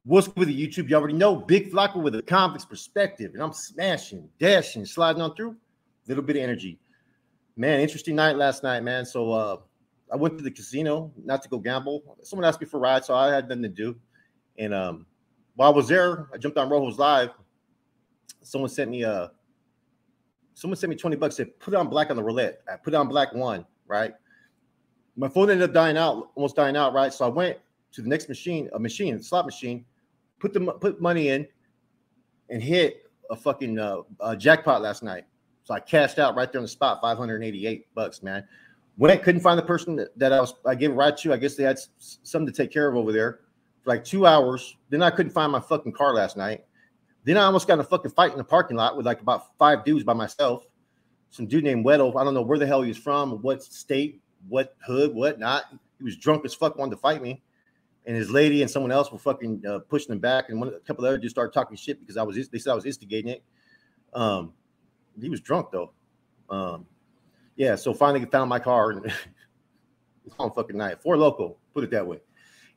What's good with the YouTube? You already know Big Flocka with a convict's perspective, and I'm smashing, dashing, sliding on through. Little bit of energy, man. Interesting night last night, man. So I went to the casino, not to go gamble. Someone asked me for a ride, so I had nothing to do. And while I was there, I jumped on Rojo's live. Someone sent me $20. Said put it on black on the roulette. I put it on black one, right? My phone ended up almost dying out, right? So I went to the next machine, a slot machine, put money in, and hit a fucking jackpot last night. So I cashed out right there on the spot, $588, man. When I couldn't find the person that I gave a ride to, I guess they had something to take care of over there for like 2 hours. Then I couldn't find my fucking car last night. Then I almost got in a fucking fight in the parking lot with like about 5 dudes by myself. Some dude named Weddle. I don't know where the hell he was from, what state, what hood, what not. He was drunk as fuck, wanted to fight me. And his lady and someone else were fucking pushing him back. And a couple of other dudes started talking shit because they said I was instigating it. He was drunk though. Yeah, so finally found my car and it's on fucking night. 4 local, put it that way.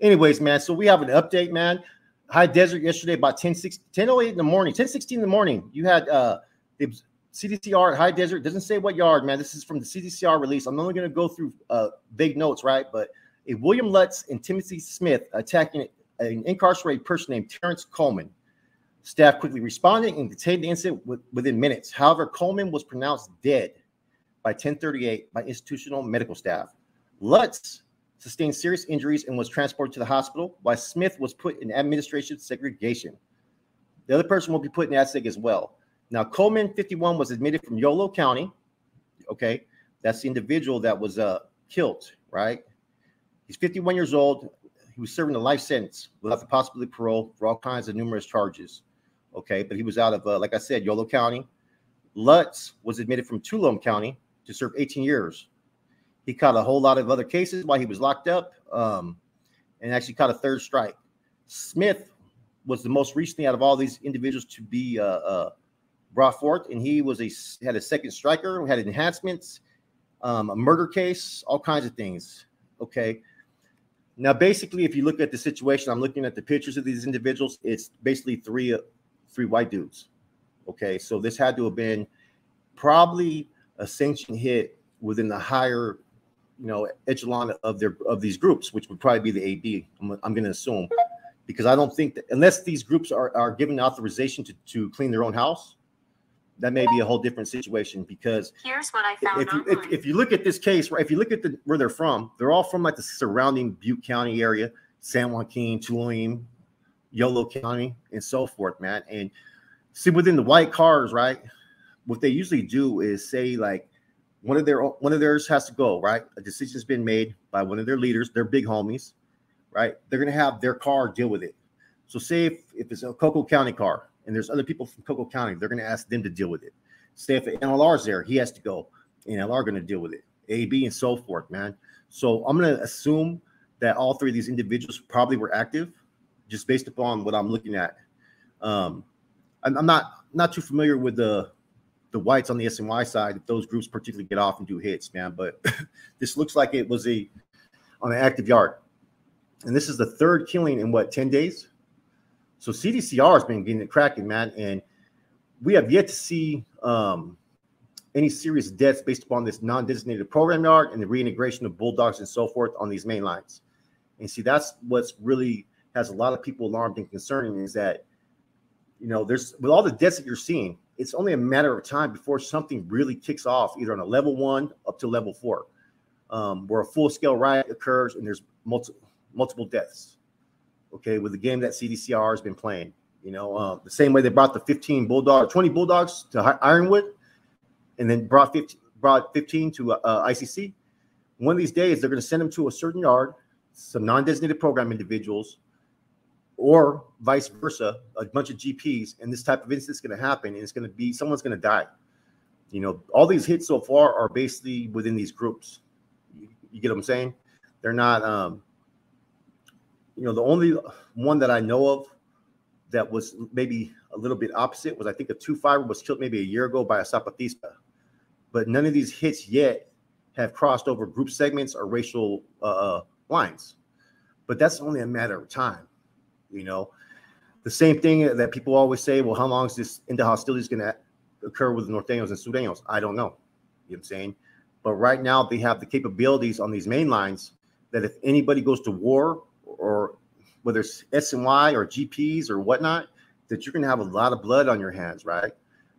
Anyways, man, so we have an update, man. High Desert yesterday about 10:08 in the morning, 10:16 in the morning. You had it was CDCR at High Desert. Doesn't say what yard, man. This is from the CDCR release. I'm only going to go through vague notes, right? But a William Lutz and Timothy Smith attacking an incarcerated person named Terrence Coleman. Staff quickly responded and detained the incident within minutes. However, Coleman was pronounced dead by 10:38 by institutional medical staff. Lutz sustained serious injuries and was transported to the hospital, while Smith was put in administration segregation. The other person will be put in ADSEG as well. Now, Coleman, 51, was admitted from Yolo County. Okay, that's the individual that was killed, right? He's 51 years old. He was serving a life sentence without the possibility of parole for all kinds of numerous charges. Okay, but he was out of, like I said, Yolo County. Lutz was admitted from Tuolumne County to serve 18 years. He caught a whole lot of other cases while he was locked up and actually caught a 3rd strike. Smith was the most recently out of all these individuals to be brought forth, and he was had a 2nd striker, had enhancements, a murder case, all kinds of things. Okay. Now, basically, if you look at the situation, I'm looking at the pictures of these individuals. It's basically three white dudes. Okay, so this had to have been probably a sanctioned hit within the higher, echelon of these groups, which would probably be the AB. I'm going to assume, because I don't think that unless these groups are given authorization to clean their own house, that may be a whole different situation. Because here's what I found if you look at this case, right? If you look at where they're from, they're all from like the surrounding Butte County area, San Joaquin, Tuolumne, Yolo County, and so forth, man. And see, within the white cars, right? What they usually do is say like one of theirs has to go, right? A decision's been made by one of their leaders, their big homies, right? They're gonna have their car deal with it. So say if it's a Coco County car and there's other people from Coco County, they're gonna ask them to deal with it. Say if NLR's there, he has to go, and NLR gonna deal with it, AB and so forth, man. So I'm gonna assume that all 3 of these individuals probably were active, just based upon what I'm looking at. I'm not too familiar with the whites on the SNY side, if those groups particularly get off and do hits, man. But this looks like it was on an active yard. And this is the 3rd killing in 10 days? So CDCR has been getting it cracking, man. And we have yet to see any serious deaths based upon this non-designated program yard and the reintegration of bulldogs and so forth on these main lines. And see, that's what's really has a lot of people alarmed and concerning, is that, there's, with all the deaths that you're seeing, it's only a matter of time before something really kicks off, either on a level 1 up to level 4, where a full-scale riot occurs and there's multiple deaths. Okay, with the game that CDCR has been playing, the same way they brought the 20 bulldogs to Ironwood, and then brought 15 to ICC. One of these days, they're going to send them to a certain yard, some non-designated program individuals, or vice versa, a bunch of GPs, and this type of incident is going to happen, and it's going to be someone's going to die. All these hits so far are basically within these groups. You get what I'm saying? They're not, the only one that I know of that was maybe a little bit opposite was, I think, a 2-5 was killed maybe a year ago by a Zapatista. But none of these hits yet have crossed over group segments or racial lines. But that's only a matter of time. The same thing that people always say, well, how long is this into hostilities going to occur with Norteños and Sureños? I don't know. You know what I'm saying? But right now they have the capabilities on these main lines that if anybody goes to war, or whether it's SNY or GPs or whatnot, that you're going to have a lot of blood on your hands, right?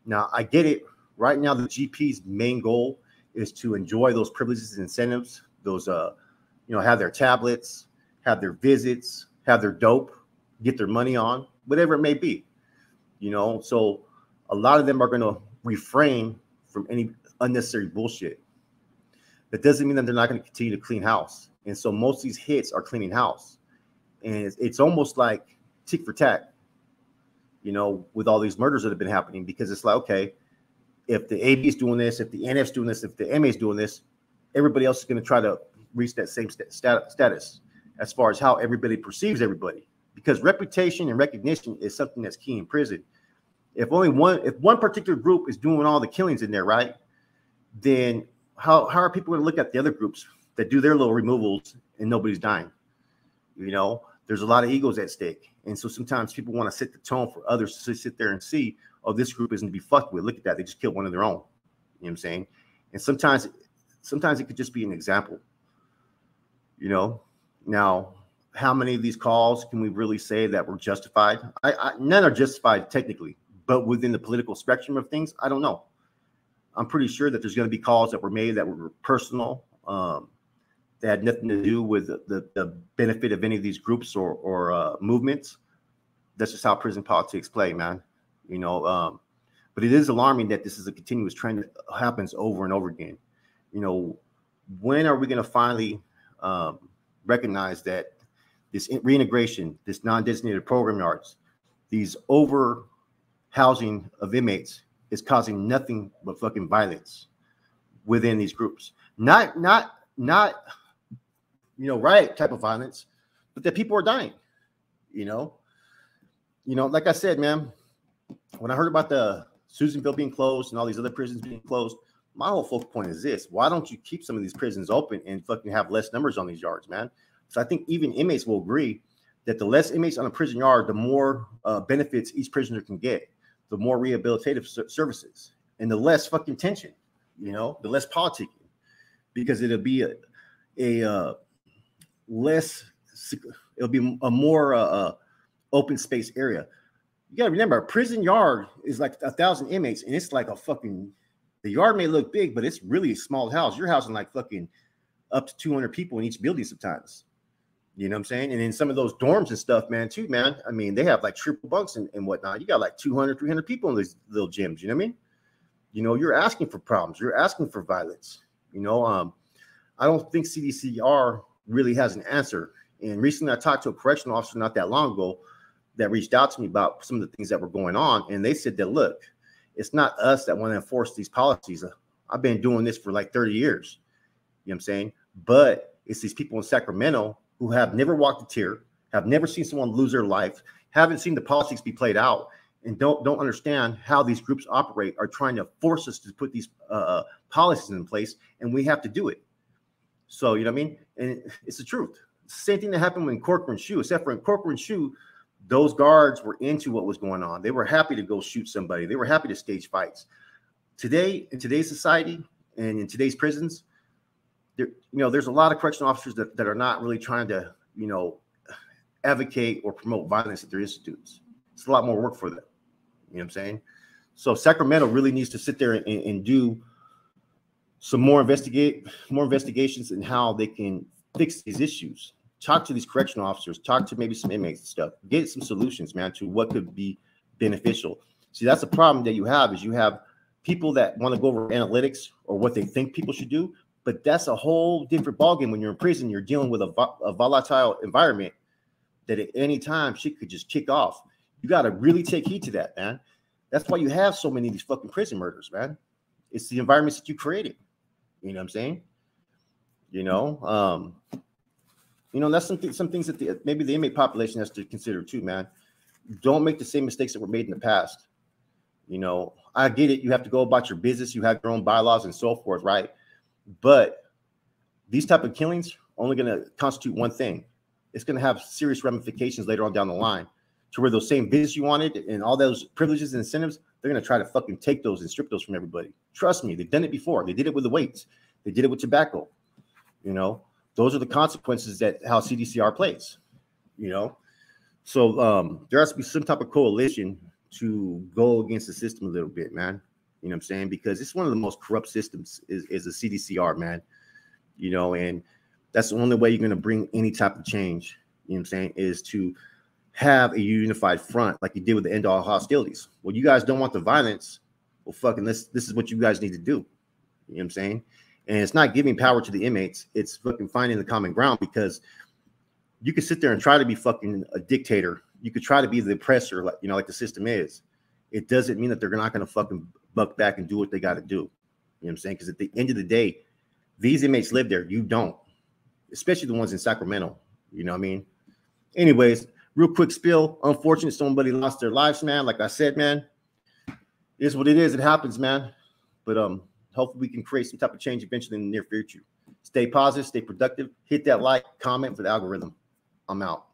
Now, I get it. Right now, the GP's main goal is to enjoy those privileges and incentives, those, have their tablets, have their visits, have their dope, get their money on, whatever it may be, So a lot of them are going to refrain from any unnecessary bullshit. That doesn't mean that they're not going to continue to clean house. And so most of these hits are cleaning house. And it's almost like tick for tack, with all these murders that have been happening, because it's like, okay, if the AB is doing this, if the NF's doing this, if the MA is doing this, everybody else is going to try to reach that same status as far as how everybody perceives everybody. Because reputation and recognition is something that's key in prison. If one particular group is doing all the killings in there, right, then how are people going to look at the other groups that do their little removals and nobody's dying? There's a lot of egos at stake. And so sometimes people want to set the tone for others to sit there and see, oh, this group isn't to be fucked with. Look at that. They just killed one of their own. You know what I'm saying? And sometimes it could just be an example. Now, how many of these calls can we really say that were justified? None are justified technically, but within the political spectrum of things, I don't know. I'm pretty sure that there's going to be calls that were made that were personal, that had nothing to do with the benefit of any of these groups or movements. That's just how prison politics play, man. But it is alarming that this is a continuous trend that happens over and over again. When are we going to finally recognize that this reintegration, this non-designated program yards, these over housing of inmates is causing nothing but fucking violence within these groups? Not riot type of violence, but that people are dying. Like I said, man, when I heard about the Susanville being closed and all these other prisons being closed, my whole focal point is this: why don't you keep some of these prisons open and fucking have less numbers on these yards, man? So I think even inmates will agree that the less inmates on a prison yard, the more benefits each prisoner can get, the more rehabilitative services, and the less fucking tension, the less politicking, because it'll be a more open space area. You got to remember, a prison yard is like 1,000 inmates, and it's like the yard may look big, but it's really a small house. You're housing like fucking up to 200 people in each building sometimes. You know what I'm saying? And in some of those dorms and stuff, man, I mean, they have like triple bunks and whatnot. You got like 200, 300 people in these little gyms. You know what I mean? You're asking for problems. You're asking for violence. I don't think CDCR really has an answer. And recently I talked to a correctional officer not that long ago that reached out to me about some of the things that were going on. And they said that, look, it's not us that want to enforce these policies. I've been doing this for like 30 years. You know what I'm saying? But it's these people in Sacramento who have never walked a tear, have never seen someone lose their life, haven't seen the politics be played out, and don't understand how these groups operate, are trying to force us to put these policies in place, and we have to do it. So, you know what I mean? And it's the truth. Same thing that happened in Corcoran Shoe, except for in Corcoran Shoe, those guards were into what was going on. They were happy to go shoot somebody. They were happy to stage fights. Today, in today's society and in today's prisons, there's a lot of correctional officers that are not really trying to, advocate or promote violence at their institutes. It's a lot more work for them. You know what I'm saying? So Sacramento really needs to sit there and do some more investigations in how they can fix these issues. Talk to these correctional officers, talk to maybe some inmates and stuff, get some solutions, man, to what could be beneficial. See, that's the problem that you have, is you have people that want to go over analytics or what they think people should do, but that's a whole different ballgame. When you're in prison, you're dealing with a volatile environment that at any time shit could just kick off. You got to really take heed to that, man. That's why you have so many of these fucking prison murders, man. It's the environments that you created. You know what I'm saying? That's some things that maybe the inmate population has to consider too, man. Don't make the same mistakes that were made in the past. I get it. You have to go about your business. You have your own bylaws and so forth, right? But these type of killings are only going to constitute one thing. It's going to have serious ramifications later on down the line to where those same visits you wanted and all those privileges and incentives, they're going to try to fucking take those and strip those from everybody. Trust me, they've done it before. They did it with the weights. They did it with tobacco. You know, those are the consequences that how CDCR plays, you know. So there has to be some type of coalition to go against the system a little bit, man. You know what I'm saying? Because it's one of the most corrupt systems is the CDCR, man. You know, and that's the only way you're going to bring any type of change, you know what I'm saying, is to have a unified front like you did with the end all hostilities. Well, you guys don't want the violence. Well, fucking this is what you guys need to do. You know what I'm saying? And it's not giving power to the inmates. It's fucking finding the common ground, because you could sit there and try to be fucking a dictator. You could try to be the oppressor, like, you know, like the system is. It doesn't mean that they're not going to fucking buck back and do what they got to do. You know what I'm saying? Because at the end of the day, these inmates live there. You don't, especially the ones in Sacramento. You know what I mean? Anyways, real quick spill. Unfortunate somebody lost their lives, man. Like I said, man, it is what it is. It happens, man. But hopefully we can create some type of change eventually in the near future. Stay positive, stay productive. Hit that like, comment for the algorithm. I'm out.